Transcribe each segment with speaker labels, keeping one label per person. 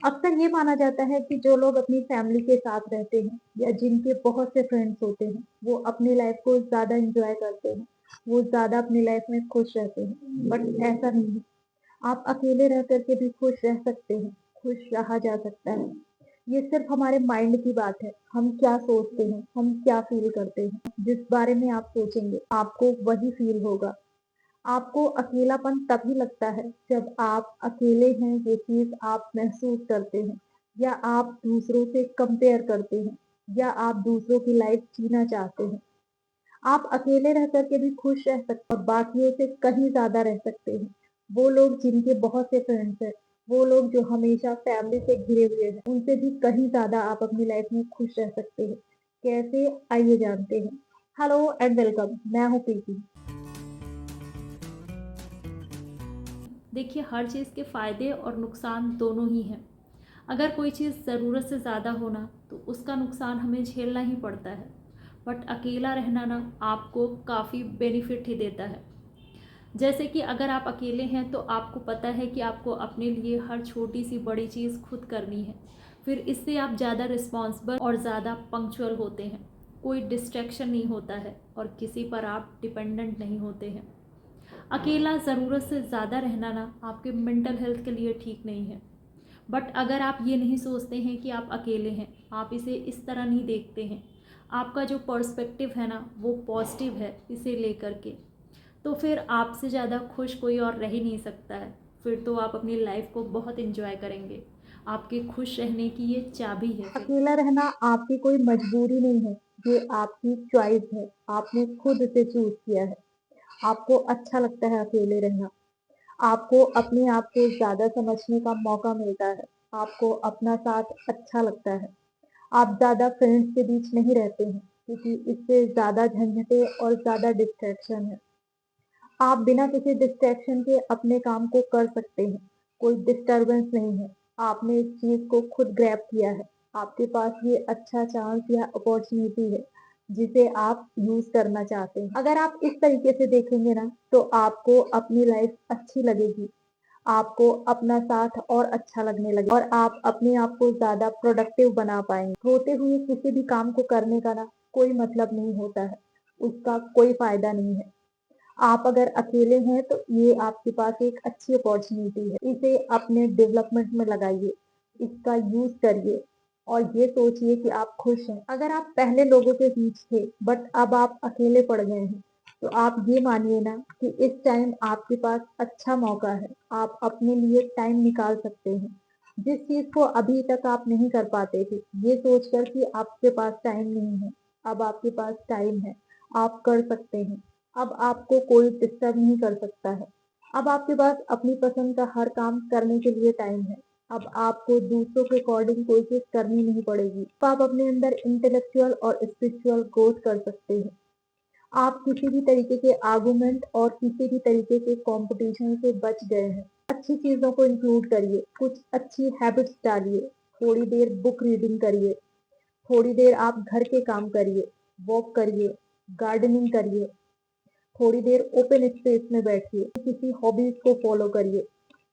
Speaker 1: अक्सर ये माना जाता है कि जो लोग अपनी फैमिली के साथ रहते हैं या जिनके बहुत से फ्रेंड्स होते हैं, वो अपनी लाइफ को ज़्यादा एन्जॉय करते हैं, वो ज़्यादा अपनी लाइफ में खुश रहते हैं। बट ऐसा नहीं है। आप अकेले रह कर के भी खुश रह सकते हैं, खुश रहा जा सकता है। ये सिर्फ हमारे माइंड की बात है, हम क्या सोचते हैं, हम क्या फ़ील करते हैं। जिस बारे में आप सोचेंगे, आपको वही फ़ील होगा। आपको अकेलापन तभी लगता है जब आप अकेले हैं, ये चीज़ आप महसूस करते हैं या आप दूसरों से कंपेयर करते हैं या आप दूसरों की लाइफ जीना चाहते हैं। आप अकेले रह कर के भी खुश रह सकते हैं और बाकियों से कहीं ज़्यादा रह सकते हैं। वो लोग जिनके बहुत से फ्रेंड्स हैं, वो लोग जो हमेशा फैमिली से घिरे हुए हैं, उनसे भी कहीं ज़्यादा आप अपनी लाइफ में खुश रह सकते हैं। कैसे? आइए जानते हैं। हेलो एंड वेलकम, मैं हूँ प्रीति।
Speaker 2: देखिए, हर चीज़ के फ़ायदे और नुकसान दोनों ही हैं। अगर कोई चीज़ ज़रूरत से ज़्यादा हो ना, तो उसका नुकसान हमें झेलना ही पड़ता है। बट अकेला रहना ना आपको काफ़ी बेनिफिट ही देता है। जैसे कि अगर आप अकेले हैं तो आपको पता है कि आपको अपने लिए हर छोटी सी बड़ी चीज़ खुद करनी है। फिर इससे आप ज़्यादा रिस्पॉन्सिबल और ज़्यादा पंक्चुअल होते हैं। कोई डिस्ट्रैक्शन नहीं होता है और किसी पर आप डिपेंडेंट नहीं होते हैं। अकेला ज़रूरत से ज़्यादा रहना ना आपके मेंटल हेल्थ के लिए ठीक नहीं है। बट अगर आप ये नहीं सोचते हैं कि आप अकेले हैं, आप इसे इस तरह नहीं देखते हैं, आपका जो पर्सपेक्टिव है ना वो पॉजिटिव है इसे लेकर के, तो फिर आपसे ज़्यादा खुश कोई और रह ही नहीं सकता है। फिर तो आप अपनी लाइफ को बहुत इन्जॉय करेंगे। आपके खुश रहने की ये चाबी है फिर।
Speaker 1: अकेला रहना आपकी कोई मजबूरी नहीं है, ये आपकी चॉइस है, आपने खुद से चूज़ किया है। आपको अच्छा लगता है अकेले रहना, आपको अपने आप को ज़्यादा समझने का मौका मिलता है, आपको अपना साथ अच्छा लगता है। आप ज़्यादा फ्रेंड्स के बीच नहीं रहते हैं, क्योंकि इससे ज़्यादा झंझटें और ज़्यादा डिस्ट्रैक्शन है। आप बिना किसी डिस्ट्रैक्शन के अपने काम को कर सकते हैं, कोई डिस्टरबेंस नहीं है। आपने इस चीज़ को खुद ग्रैब किया है। आपके पास ये अच्छा चांस या अपॉर्च्युनिटी है, जिसे आप यूज़ करना चाहते हैं। अगर आप इस तरीके से देखेंगे ना, तो आपको अपनी लाइफ अच्छी लगेगी। आपको अपना साथ और अच्छा लगने लगेगा और आप अपने आप को ज़्यादा प्रोडक्टिव बना पाएँगे। होते हुए किसी भी काम को करने का ना कोई मतलब नहीं होता है, उसका कोई फ़ायदा नहीं है। आप अगर अकेले हैं तो ये आपके पास एक अच्छी अपॉर्चुनिटी है। इसे अपने डेवलपमेंट में लगाइए, इसका यूज़ करिए और ये सोचिए कि आप खुश हैं। अगर आप पहले लोगों के बीच थे बट अब आप अकेले पड़ गए हैं, तो आप ये मानिए ना कि इस टाइम आपके पास अच्छा मौका है। आप अपने लिए टाइम निकाल सकते हैं। जिस चीज़ को अभी तक आप नहीं कर पाते थे, ये सोचकर कि आपके पास टाइम नहीं है, अब आपके पास टाइम है, आप कर सकते हैं। अब आपको कोई डिस्टर्ब नहीं कर सकता है। अब आपके पास अपनी पसंद का हर काम करने के लिए टाइम है। अब आपको दूसरों के अकॉर्डिंग कोई चीज़ करनी नहीं पड़ेगी। तो आप अपने अंदर इंटेलेक्चुअल और स्पिरिचुअल ग्रोथ कर सकते हैं। आप किसी भी तरीके के आर्गुमेंट और किसी भी तरीके के कॉम्पिटिशन से बच गए हैं। अच्छी चीज़ों को इंक्लूड करिए, कुछ अच्छी हैबिट्स डालिए, थोड़ी देर बुक रीडिंग करिए, थोड़ी देर आप घर के काम करिए, वॉक करिए, गार्डनिंग करिए, थोड़ी देर ओपन स्पेस में बैठिए, किसी हॉबीज को फॉलो करिए,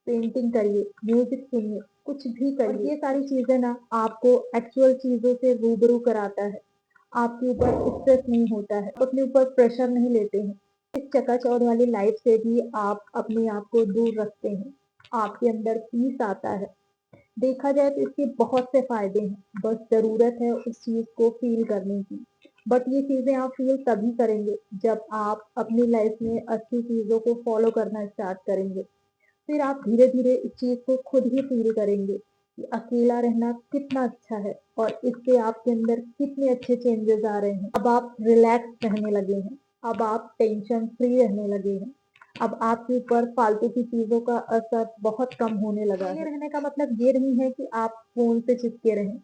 Speaker 1: पेंटिंग करिए, म्यूजिक सुनिए, कुछ भी करिए। और ये सारी चीजें ना आपको एक्चुअल चीजों से रूबरू कराता है। आपके ऊपर स्ट्रेस नहीं होता है, आप अपने ऊपर प्रेशर नहीं लेते हैं। इस चकाचौंध वाली लाइफ से भी आप अपने आप को दूर रखते हैं। आपके अंदर पीस आता है। देखा जाए तो इसके बहुत से फायदे हैं, बस ज़रूरत है उस चीज़ को फ़ील करने की। बट ये चीज़ें आप फ़ील तभी करेंगे जब आप अपनी लाइफ में अच्छी चीज़ों को फ़ॉलो करना स्टार्ट करेंगे। फिर आप धीरे-धीरे इस चीज़ को खुद ही फ़ील करेंगे कि अकेला रहना कितना अच्छा है और इससे आपके अंदर कितने अच्छे चेंजेस आ रहे हैं। अब आप रिलैक्स रहने लगे हैं, अब आप टेंशन फ्री रहने लगे हैं। अब आपके ऊपर फालतू की चीज़ों का असर बहुत कम होने लगा है। अकेले रहने का मतलब ये नहीं है कि आप फ़ोन से चिपके रहें।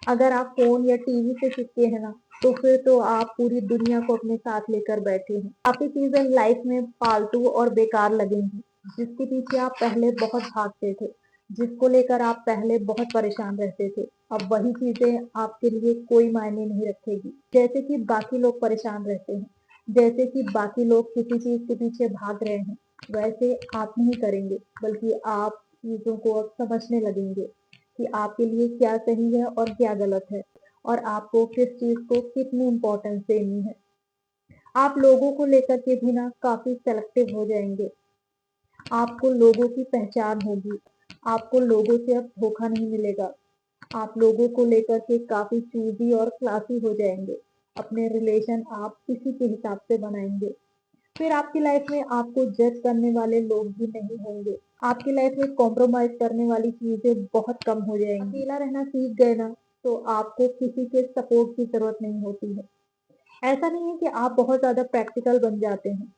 Speaker 1: अगर आप फ़ोन या टीवी से चिपके हैं ना, तो फिर तो आप पूरी दुनिया को अपने साथ लेकर बैठे हैं। काफ़ी चीज़ें लाइफ में फालतू और बेकार लगेंगी, जिसके पीछे आप पहले बहुत भागते थे, जिसको लेकर आप पहले बहुत परेशान रहते थे, अब वही चीज़ें आपके लिए कोई मायने नहीं रखेगी। जैसे कि बाकी लोग परेशान रहते हैं, जैसे कि बाकी लोग किसी चीज़ के पीछे भाग रहे हैं, वैसे आप नहीं करेंगे, बल्कि आप चीज़ों को अब समझने लगेंगे। कि आपके लिए क्या सही है और क्या गलत है और आपको किस चीज़ को कितनी इम्पोर्टेंस देनी है। आप लोगों को लेकर के भी ना काफ़ी सेलेक्टिव हो जाएँगे। आपको लोगों की पहचान होगी। आपको लोगों से अब धोखा नहीं मिलेगा। आप लोगों को लेकर के काफ़ी चूज़ी और क्लासी हो जाएँगे। अपने रिलेशन आप इसी के हिसाब से बनाएँगे। फिर आपकी लाइफ में आपको जज करने वाले लोग भी नहीं होंगे। आपकी लाइफ में कॉम्प्रोमाइज़ करने वाली चीज़ें बहुत कम हो जाएँगी। अकेला रहना सीख गए ना, तो आपको किसी के सपोर्ट की ज़रूरत नहीं होती है। ऐसा नहीं है कि आप बहुत ज़्यादा प्रैक्टिकल बन जाते हैं।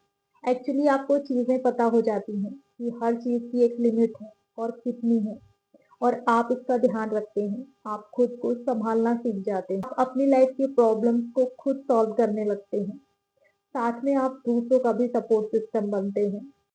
Speaker 1: एक्चुअली आपको चीज़ें पता हो जाती हैं कि हर चीज़ की एक लिमिट है और कितनी है और आप इसका ध्यान रखते हैं। आप खुद को सँभालना सीख जाते हैं। आप अपनी लाइफ की प्रॉब्लम्स को खुद सॉल्व करने लगते हैं। साथ में आप दूसरों का भी सपोर्ट सिस्टम बनते हैं।